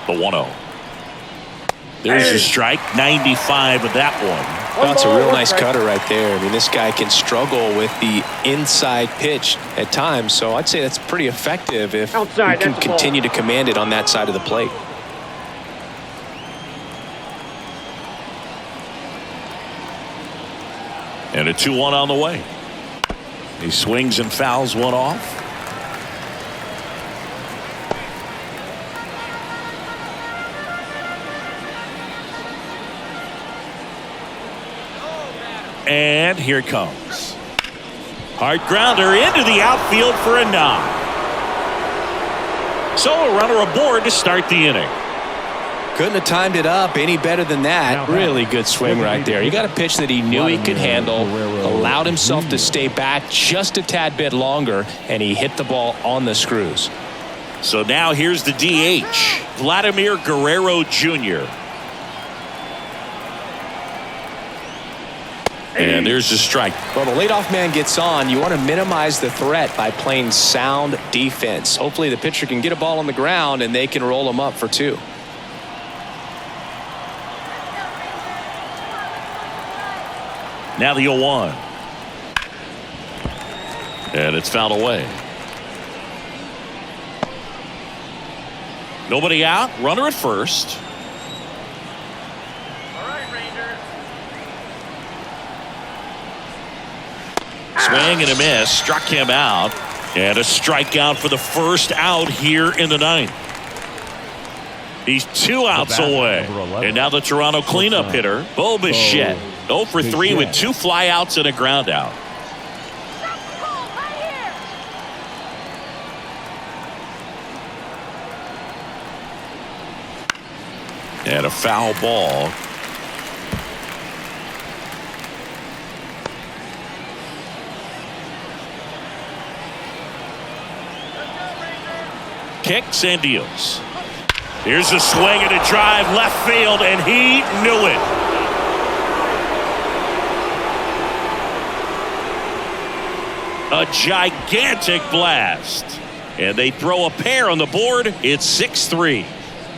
The 1-0. There's a strike. 95 of that one. That's a ball, real one nice strike. cutter right there. I mean, this guy can struggle with the inside pitch at times, so I'd say that's pretty effective if Outside, you can that's a ball. continue to command it on that side of the plate. And a 2-1 on the way. He swings and fouls one off. And here it comes. Hard grounder into the outfield for a knock. So a runner aboard to start the inning. Couldn't have timed it up any better than that. Now Really good swing right there. You got a pitch that he knew he could handle, allowed himself to stay back just a tad bit longer, and he hit the ball on the screws. So now here's the DH, Vladimir Guerrero Jr. And there's the strike. Well, the leadoff man gets on. You want to minimize the threat by playing sound defense. Hopefully the pitcher can get a ball on the ground and they can roll him up for two. Now the 0-1. And it's fouled away. Nobody out. Runner at first. Swing and a miss. Struck him out. And a strikeout for the first out here in the ninth. He's 2 outs away. And now the Toronto cleanup hitter, Bo Bichette. 0 for 3 with 2 flyouts and a ground out. And a foul ball. Kicks and deals. Here's a swing and a drive left field, and he knew it. A gigantic blast. And they throw a pair on the board. It's 6-3.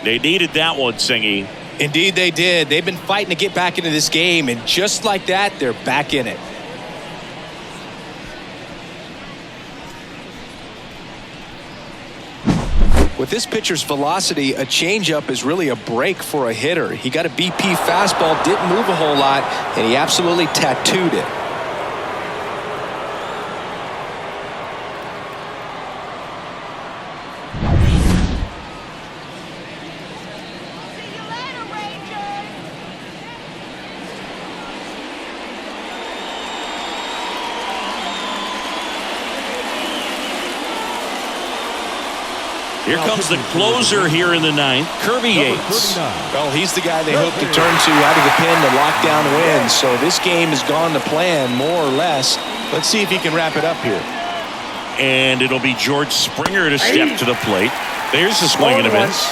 They needed that one, Singy. Indeed they did. They've been fighting to get back into this game, and just like that, they're back in it. With this pitcher's velocity, a changeup is really a break for a hitter. He got a BP fastball, didn't move a whole lot, and he absolutely tattooed it. Here comes the closer here in the ninth, Kirby Yates. Well, he's the guy they hope to turn to out of the pen to lock down wins. So this game has gone to plan, more or less. Let's see if he can wrap it up here. And it'll be George Springer to step to the plate. There's the swing and a miss.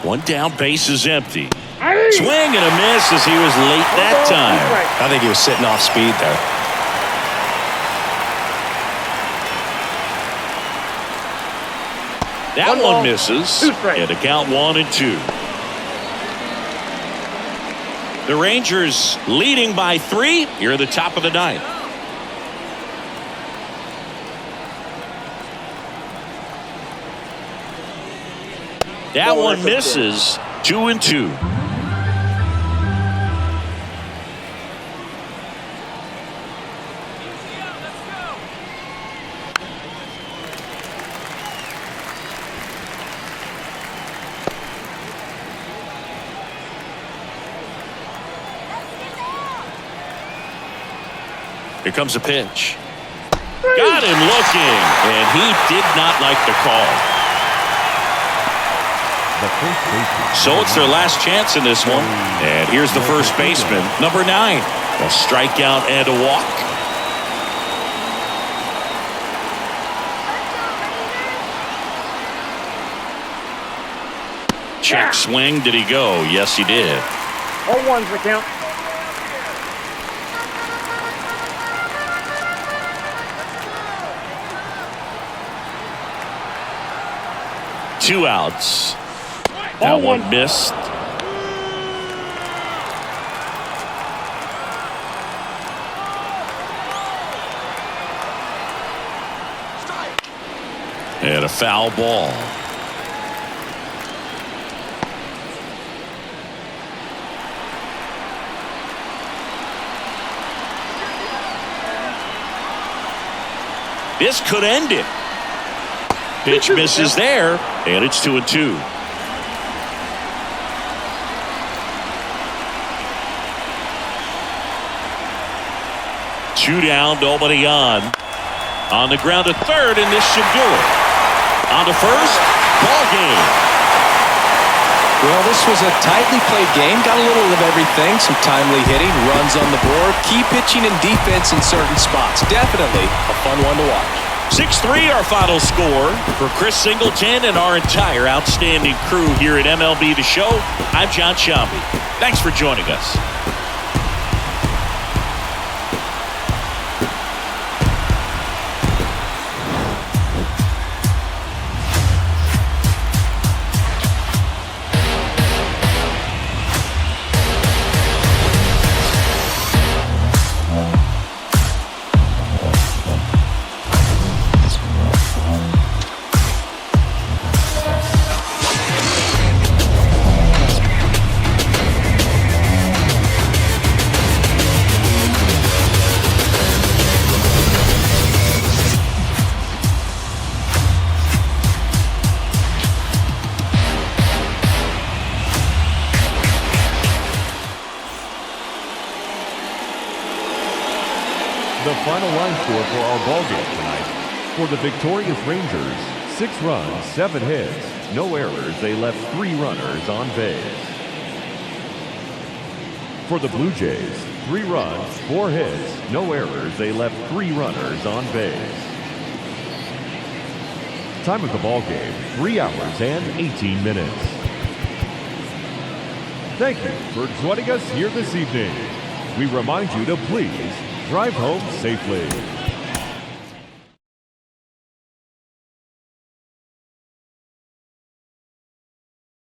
One down, base is empty. Swing and a miss as he was late that time. I think he was sitting off speed there. That one misses. And a count 1-2. The Rangers leading by 3 here at the top of the ninth. That one misses. 2-2. Here comes a pitch. Got him looking, and he did not like the call. So it's their last chance in this one. And here's the first baseman, number 9. A strikeout and a walk. Check swing. Did he go? Yes, he did. 0-1's the count. Two outs. That one missed. And a foul ball. This could end it. Pitch misses there, and it's 2-2. Two down, nobody on. On the ground to third, and this should do it. On to first, ball game. Well, this was a tightly played game. Got a little of everything. Some timely hitting, runs on the board, key pitching and defense in certain spots. Definitely a fun one to watch. 6-3 our final score. For Chris Singleton and our entire outstanding crew here at MLB The Show, I'm John Sciambi. Thanks for joining us. The final line score for our ballgame tonight. For the victorious Rangers, 6 runs, 7 hits, no errors. They left 3 runners on base. For the Blue Jays, 3 runs, 4 hits, no errors. They left 3 runners on base. Time of the ballgame, 3 hours and 18 minutes. Thank you for joining us here this evening. We remind you to please drive home safely.